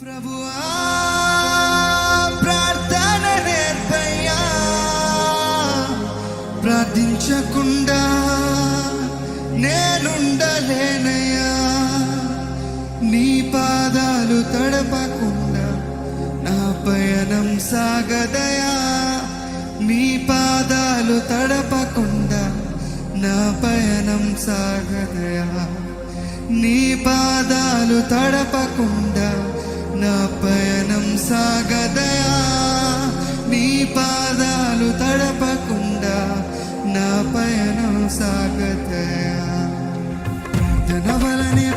ప్రభువా ప్రార్థన నేర్పయ్యా, ప్రార్థించకుండా నేనుండలేనయ్యా, నీ పాదాలు తడపకుండా నా పయనం సాగదయా, నీ పాదాలు తడపకుండా నా పయనం సాగదయా, నీ పాదాలు తడపకుండా నా పయనం సాగదయా, నీ పాదాలు తడపకుండా నా పయనం సాగదయా. ప్రార్థన వలనే